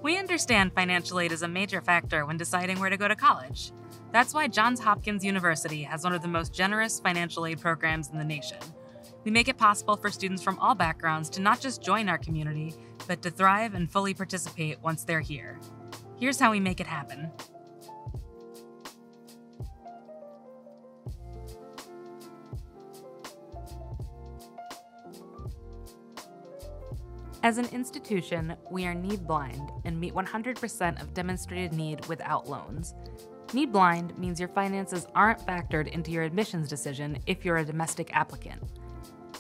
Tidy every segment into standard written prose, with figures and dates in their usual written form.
We understand financial aid is a major factor when deciding where to go to college. That's why Johns Hopkins University has one of the most generous financial aid programs in the nation. We make it possible for students from all backgrounds to not just join our community, but to thrive and fully participate once they're here. Here's how we make it happen. As an institution, we are need blind and meet 100% of demonstrated need without loans. Need blind means your finances aren't factored into your admissions decision if you're a domestic applicant.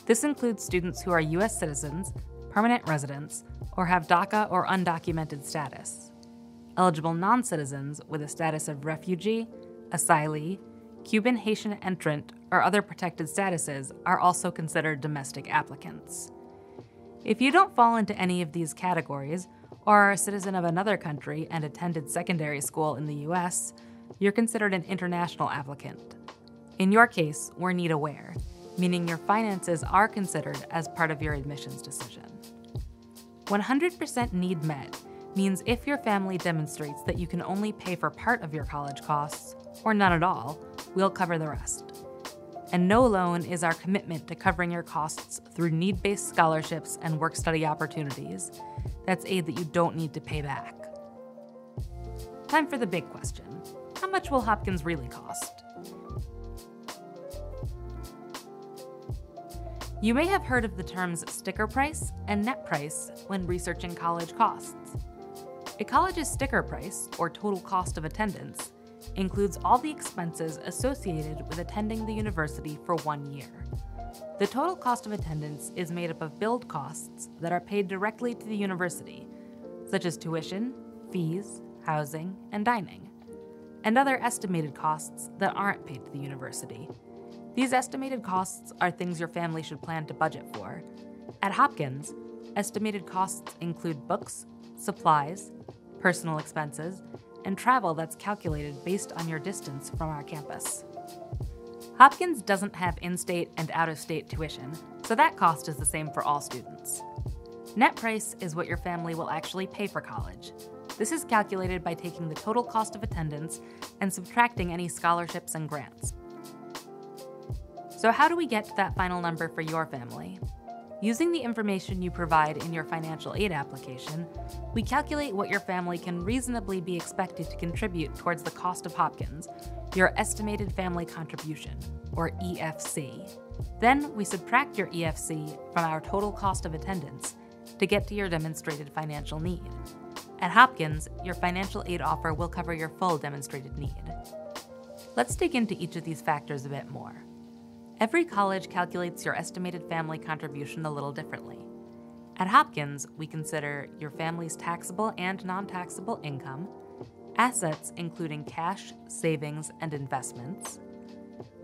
This includes students who are U.S. citizens, permanent residents, or have DACA or undocumented status. Eligible non-citizens with a status of refugee, asylee, Cuban Haitian entrant, or other protected statuses are also considered domestic applicants. If you don't fall into any of these categories, or are a citizen of another country and attended secondary school in the U.S., you're considered an international applicant. In your case, we're need aware, meaning your finances are considered as part of your admissions decision. 100% need met means if your family demonstrates that you can only pay for part of your college costs, or none at all, we'll cover the rest. And no loan is our commitment to covering your costs through need-based scholarships and work-study opportunities. That's aid that you don't need to pay back. Time for the big question. How much will Hopkins really cost? You may have heard of the terms sticker price and net price when researching college costs. A college's sticker price, or total cost of attendance, includes all the expenses associated with attending the university for 1 year. The total cost of attendance is made up of billed costs that are paid directly to the university, such as tuition, fees, housing, and dining, and other estimated costs that aren't paid to the university. These estimated costs are things your family should plan to budget for. At Hopkins, estimated costs include books, supplies, personal expenses, and travel that's calculated based on your distance from our campus. Hopkins doesn't have in-state and out-of-state tuition, so that cost is the same for all students. Net price is what your family will actually pay for college. This is calculated by taking the total cost of attendance and subtracting any scholarships and grants. So how do we get to that final number for your family? Using the information you provide in your financial aid application, we calculate what your family can reasonably be expected to contribute towards the cost of Hopkins, your estimated family contribution, or EFC. Then we subtract your EFC from our total cost of attendance to get to your demonstrated financial need. At Hopkins, your financial aid offer will cover your full demonstrated need. Let's dig into each of these factors a bit more. Every college calculates your estimated family contribution a little differently. At Hopkins, we consider your family's taxable and non-taxable income, assets including cash, savings, and investments,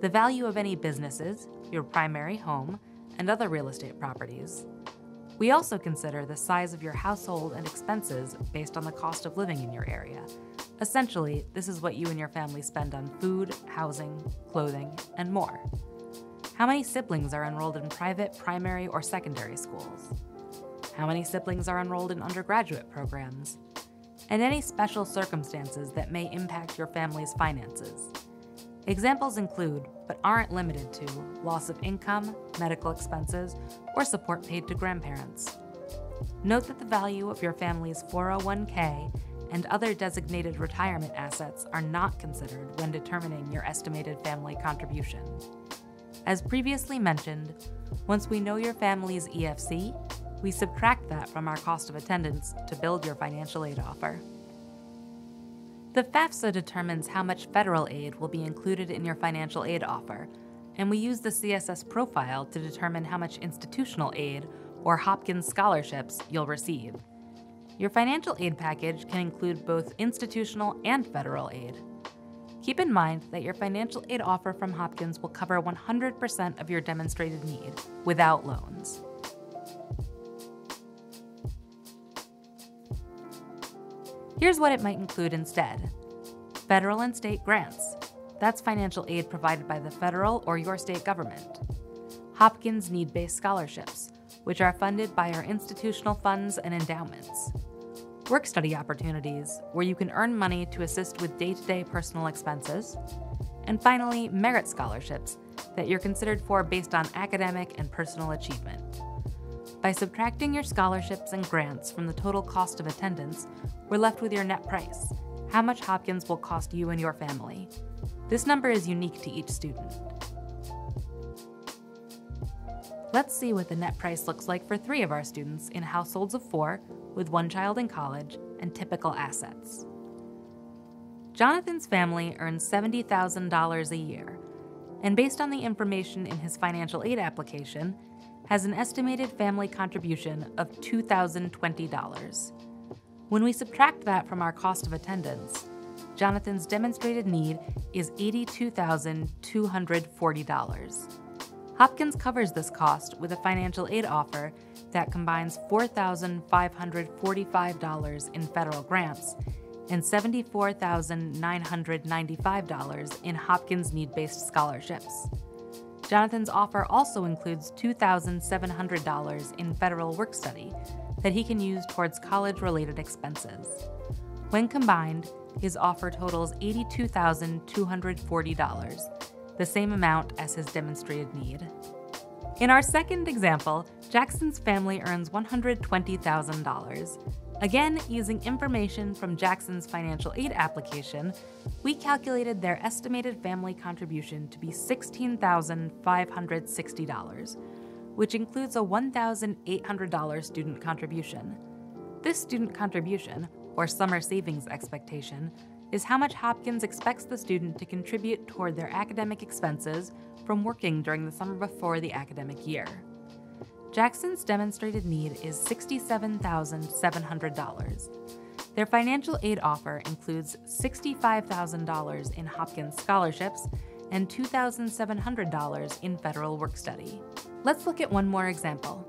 the value of any businesses, your primary home, and other real estate properties. We also consider the size of your household and expenses based on the cost of living in your area. Essentially, this is what you and your family spend on food, housing, clothing, and more. How many siblings are enrolled in private, primary, or secondary schools? How many siblings are enrolled in undergraduate programs? And any special circumstances that may impact your family's finances. Examples include, but aren't limited to, loss of income, medical expenses, or support paid to grandparents. Note that the value of your family's 401k and other designated retirement assets are not considered when determining your estimated family contribution. As previously mentioned, once we know your family's EFC, we subtract that from our cost of attendance to build your financial aid offer. The FAFSA determines how much federal aid will be included in your financial aid offer, and we use the CSS profile to determine how much institutional aid or Hopkins scholarships you'll receive. Your financial aid package can include both institutional and federal aid. Keep in mind that your financial aid offer from Hopkins will cover 100% of your demonstrated need without loans. Here's what it might include instead. Federal and state grants. That's financial aid provided by the federal or your state government. Hopkins need-based scholarships, which are funded by our institutional funds and endowments. work-study opportunities, where you can earn money to assist with day-to-day personal expenses, and finally, merit scholarships that you're considered for based on academic and personal achievement. By subtracting your scholarships and grants from the total cost of attendance, we're left with your net price, how much Hopkins will cost you and your family. This number is unique to each student. Let's see what the net price looks like for 3 of our students in households of 4 with 1 child in college and typical assets. Jonathan's family earns $70,000 a year, and based on the information in his financial aid application, has an estimated family contribution of $2,020. When we subtract that from our cost of attendance, Jonathan's demonstrated need is $82,240. Hopkins covers this cost with a financial aid offer that combines $4,545 in federal grants and $74,995 in Hopkins need-based scholarships. Jonathan's offer also includes $2,700 in federal work-study that he can use towards college-related expenses. When combined, his offer totals $82,240, the same amount as his demonstrated need. In our second example, Jackson's family earns $120,000. Again, using information from Jackson's financial aid application, we calculated their estimated family contribution to be $16,560, which includes a $1,800 student contribution. This student contribution, or summer savings expectation, is how much Hopkins expects the student to contribute toward their academic expenses from working during the summer before the academic year. Jackson's demonstrated need is $67,700. Their financial aid offer includes $65,000 in Hopkins scholarships and $2,700 in federal work-study. Let's look at one more example.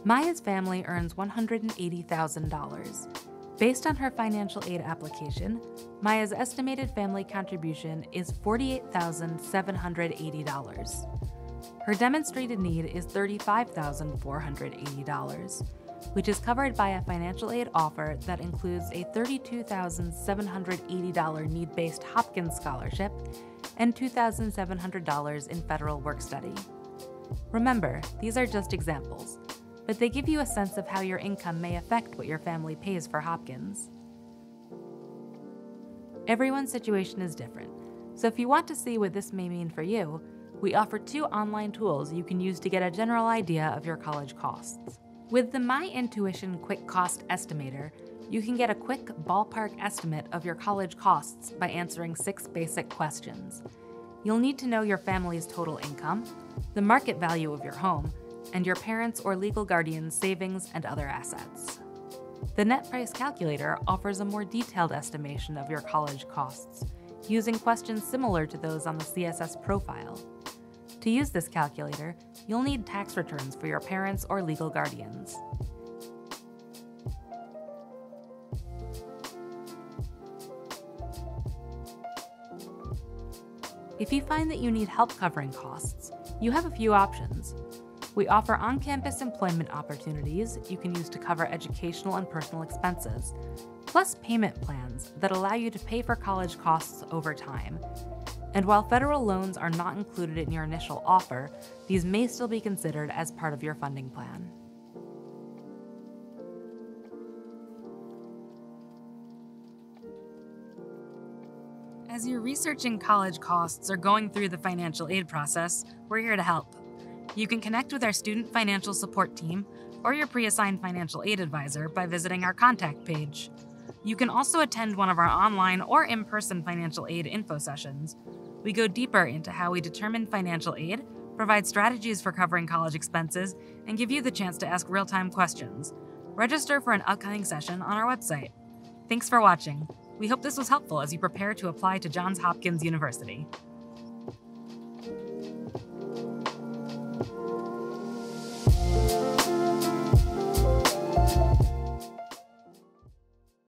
Maya's family earns $180,000. Based on her financial aid application, Maya's estimated family contribution is $48,780. Her demonstrated need is $35,480, which is covered by a financial aid offer that includes a $32,780 need-based Hopkins scholarship and $2,700 in federal work-study. Remember, these are just examples, but they give you a sense of how your income may affect what your family pays for Hopkins. Everyone's situation is different, so if you want to see what this may mean for you, we offer 2 online tools you can use to get a general idea of your college costs. With the My Intuition Quick Cost Estimator, you can get a quick ballpark estimate of your college costs by answering 6 basic questions. You'll need to know your family's total income, the market value of your home, and your parents' or legal guardian's savings and other assets. The Net Price Calculator offers a more detailed estimation of your college costs, using questions similar to those on the CSS profile. To use this calculator, you'll need tax returns for your parents or legal guardians. If you find that you need help covering costs, you have a few options. We offer on-campus employment opportunities you can use to cover educational and personal expenses, plus payment plans that allow you to pay for college costs over time. And while federal loans are not included in your initial offer, these may still be considered as part of your funding plan. As you're researching college costs or going through the financial aid process, we're here to help. You can connect with our student financial support team or your pre-assigned financial aid advisor by visiting our contact page. You can also attend one of our online or in-person financial aid info sessions. We go deeper into how we determine financial aid, provide strategies for covering college expenses, and give you the chance to ask real-time questions. Register for an upcoming session on our website. Thanks for watching. We hope this was helpful as you prepare to apply to Johns Hopkins University.